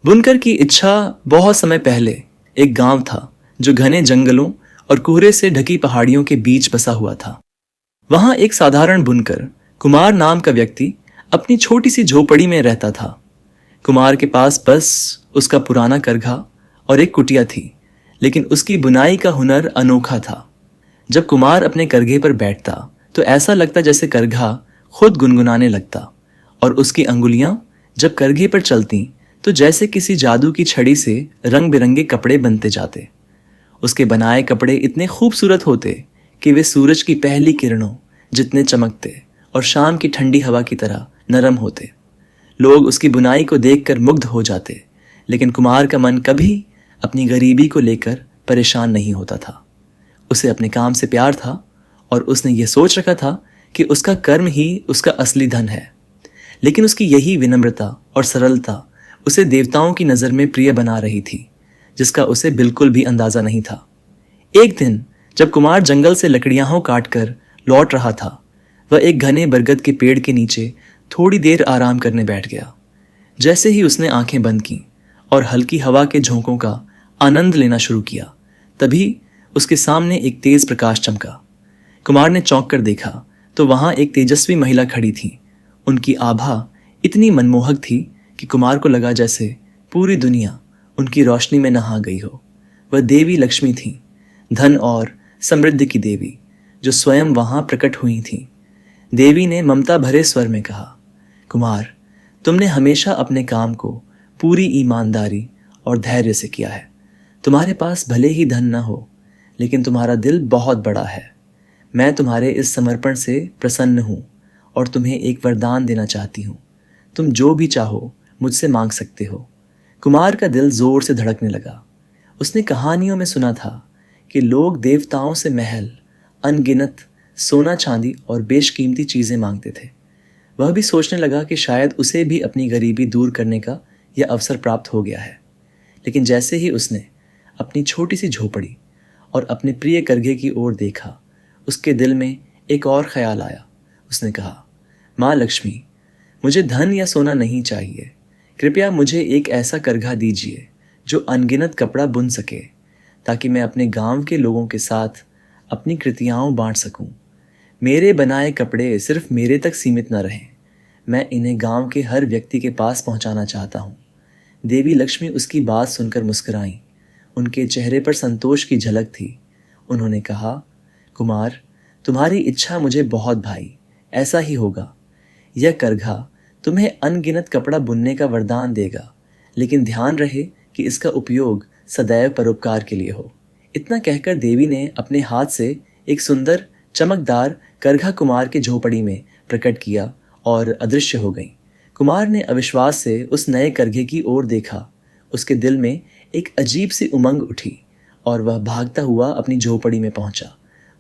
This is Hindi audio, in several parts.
बुनकर की इच्छा बहुत समय पहले एक गांव था जो घने जंगलों और कोहरे से ढकी पहाड़ियों के बीच बसा हुआ था। वहां एक साधारण बुनकर कुमार नाम का व्यक्ति अपनी छोटी सी झोपड़ी में रहता था। कुमार के पास बस उसका पुराना करघा और एक कुटिया थी, लेकिन उसकी बुनाई का हुनर अनोखा था। जब कुमार अपने करघे पर बैठता तो ऐसा लगता जैसे करघा खुद गुनगुनाने लगता, और उसकी अंगुलियां जब करघे पर चलती तो जैसे किसी जादू की छड़ी से रंग बिरंगे कपड़े बनते जाते। उसके बनाए कपड़े इतने खूबसूरत होते कि वे सूरज की पहली किरणों जितने चमकते और शाम की ठंडी हवा की तरह नरम होते। लोग उसकी बुनाई को देखकर मुग्ध हो जाते, लेकिन कुमार का मन कभी अपनी गरीबी को लेकर परेशान नहीं होता था। उसे अपने काम से प्यार था और उसने ये सोच रखा था कि उसका कर्म ही उसका असली धन है। लेकिन उसकी यही विनम्रता और सरलता उसे देवताओं की नज़र में प्रिय बना रही थी, जिसका उसे बिल्कुल भी अंदाजा नहीं था। एक दिन जब कुमार जंगल से लकड़ियां काट कर लौट रहा था, वह एक घने बरगद के पेड़ के नीचे थोड़ी देर आराम करने बैठ गया। जैसे ही उसने आंखें बंद की और हल्की हवा के झोंकों का आनंद लेना शुरू किया, तभी उसके सामने एक तेज प्रकाश चमका। कुमार ने चौंक कर देखा तो वहां एक तेजस्वी महिला खड़ी थी। उनकी आभा इतनी मनमोहक थी कि कुमार को लगा जैसे पूरी दुनिया उनकी रोशनी में नहा गई हो। वह देवी लक्ष्मी थी, धन और समृद्धि की देवी, जो स्वयं वहां प्रकट हुई थी। देवी ने ममता भरे स्वर में कहा, कुमार, तुमने हमेशा अपने काम को पूरी ईमानदारी और धैर्य से किया है। तुम्हारे पास भले ही धन न हो, लेकिन तुम्हारा दिल बहुत बड़ा है। मैं तुम्हारे इस समर्पण से प्रसन्न हूँ और तुम्हें एक वरदान देना चाहती हूँ। तुम जो भी चाहो मुझसे मांग सकते हो। कुमार का दिल जोर से धड़कने लगा। उसने कहानियों में सुना था कि लोग देवताओं से महल, अनगिनत सोना चांदी और बेशकीमती चीज़ें मांगते थे। वह भी सोचने लगा कि शायद उसे भी अपनी गरीबी दूर करने का यह अवसर प्राप्त हो गया है। लेकिन जैसे ही उसने अपनी छोटी सी झोपड़ी और अपने प्रिय करघे की ओर देखा, उसके दिल में एक और ख्याल आया। उसने कहा, माँ लक्ष्मी, मुझे धन या सोना नहीं चाहिए। कृपया मुझे एक ऐसा करघा दीजिए जो अनगिनत कपड़ा बुन सके, ताकि मैं अपने गांव के लोगों के साथ अपनी कृतियाँ बांट सकूं। मेरे बनाए कपड़े सिर्फ मेरे तक सीमित न रहें, मैं इन्हें गांव के हर व्यक्ति के पास पहुंचाना चाहता हूं। देवी लक्ष्मी उसकी बात सुनकर मुस्कुराईं। उनके चेहरे पर संतोष की झलक थी। उन्होंने कहा, कुमार, तुम्हारी इच्छा मुझे बहुत भाई, ऐसा ही होगा। यह करघा तुम्हें अनगिनत कपड़ा बुनने का वरदान देगा, लेकिन ध्यान रहे कि इसका उपयोग सदैव परोपकार के लिए हो। इतना कहकर देवी ने अपने हाथ से एक सुंदर चमकदार करघा कुमार के झोपड़ी में प्रकट किया और अदृश्य हो गई। कुमार ने अविश्वास से उस नए करघे की ओर देखा। उसके दिल में एक अजीब सी उमंग उठी और वह भागता हुआ अपनी झोपड़ी में पहुंचा।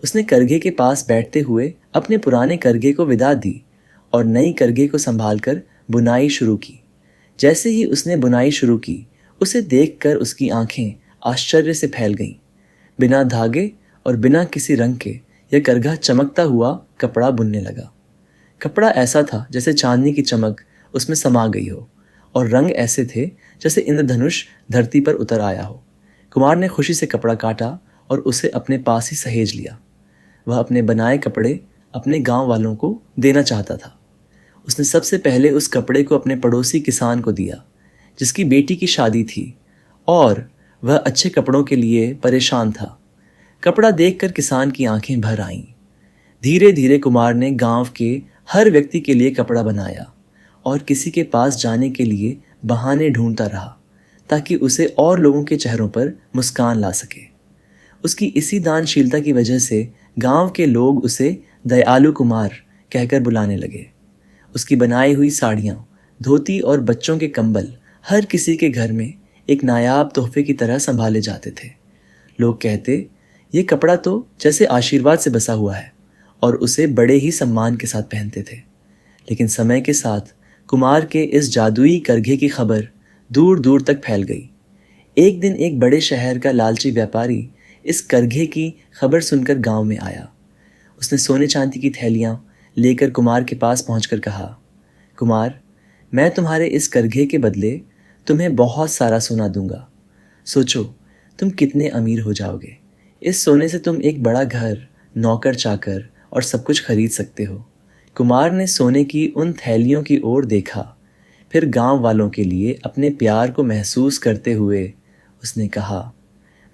उसने करघे के पास बैठते हुए अपने पुराने करघे को विदा दी और नई करघे को संभालकर बुनाई शुरू की। जैसे ही उसने बुनाई शुरू की, उसे देखकर उसकी आंखें आश्चर्य से फैल गईं। बिना धागे और बिना किसी रंग के यह करघा चमकता हुआ कपड़ा बुनने लगा। कपड़ा ऐसा था जैसे चांदनी की चमक उसमें समा गई हो, और रंग ऐसे थे जैसे इंद्रधनुष धरती पर उतर आया हो। कुमार ने खुशी से कपड़ा काटा और उसे अपने पास ही सहेज लिया। वह अपने बनाए कपड़े अपने गांव वालों को देना चाहता था। उसने सबसे पहले उस कपड़े को अपने पड़ोसी किसान को दिया, जिसकी बेटी की शादी थी और वह अच्छे कपड़ों के लिए परेशान था। कपड़ा देखकर किसान की आंखें भर आईं। धीरे धीरे कुमार ने गांव के हर व्यक्ति के लिए कपड़ा बनाया और किसी के पास जाने के लिए बहाने ढूंढता रहा, ताकि उसे और लोगों के चेहरों पर मुस्कान ला सके। उसकी इसी दानशीलता की वजह से गांव के लोग उसे दयालु कुमार कहकर बुलाने लगे। उसकी बनाई हुई साड़ियाँ, धोती और बच्चों के कंबल हर किसी के घर में एक नायाब तोहफे की तरह संभाले जाते थे। लोग कहते, ये कपड़ा तो जैसे आशीर्वाद से बसा हुआ है, और उसे बड़े ही सम्मान के साथ पहनते थे। लेकिन समय के साथ कुमार के इस जादुई करघे की खबर दूर दूर तक फैल गई। एक दिन एक बड़े शहर का लालची व्यापारी इस करघे की खबर सुनकर गांव में आया। उसने सोने चांदी की थैलियां लेकर कुमार के पास पहुंचकर कहा, कुमार, मैं तुम्हारे इस करघे के बदले तुम्हें बहुत सारा सोना दूंगा। सोचो, तुम कितने अमीर हो जाओगे। इस सोने से तुम एक बड़ा घर, नौकर चाकर और सब कुछ खरीद सकते हो। कुमार ने सोने की उन थैलियों की ओर देखा, फिर गांव वालों के लिए अपने प्यार को महसूस करते हुए उसने कहा,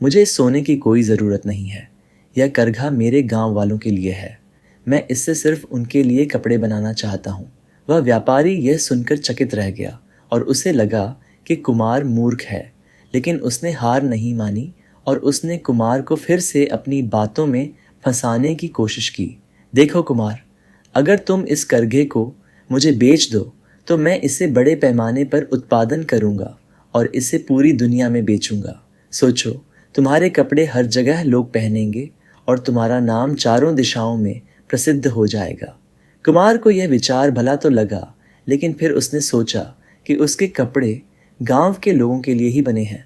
मुझे इस सोने की कोई ज़रूरत नहीं है। यह करघा मेरे गांव वालों के लिए है। मैं इससे सिर्फ उनके लिए कपड़े बनाना चाहता हूँ। वह व्यापारी यह सुनकर चकित रह गया और उसे लगा कि कुमार मूर्ख है, लेकिन उसने हार नहीं मानी और उसने कुमार को फिर से अपनी बातों में फंसाने की कोशिश की। देखो कुमार, अगर तुम इस करघे को मुझे बेच दो तो मैं इसे बड़े पैमाने पर उत्पादन करूंगा और इसे पूरी दुनिया में बेचूंगा। सोचो, तुम्हारे कपड़े हर जगह लोग पहनेंगे और तुम्हारा नाम चारों दिशाओं में प्रसिद्ध हो जाएगा। कुमार को यह विचार भला तो लगा, लेकिन फिर उसने सोचा कि उसके कपड़े गांव के लोगों के लिए ही बने हैं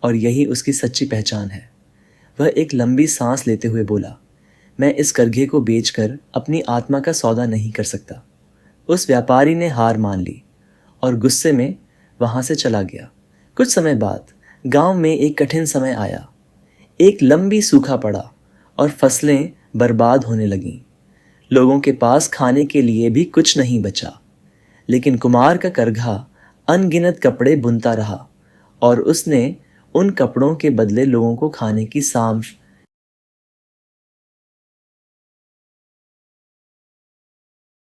और यही उसकी सच्ची पहचान है। वह एक लंबी सांस लेते हुए बोला, मैं इस करघे को बेचकर अपनी आत्मा का सौदा नहीं कर सकता। उस व्यापारी ने हार मान ली और गुस्से में वहां से चला गया। कुछ समय बाद गांव में एक कठिन समय आया। एक लंबी सूखा पड़ा और फसलें बर्बाद होने लगीं। लोगों के पास खाने के लिए भी कुछ नहीं बचा। लेकिन कुमार का करघा अनगिनत कपड़े बुनता रहा और उसने उन कपड़ों के बदले लोगों को खाने की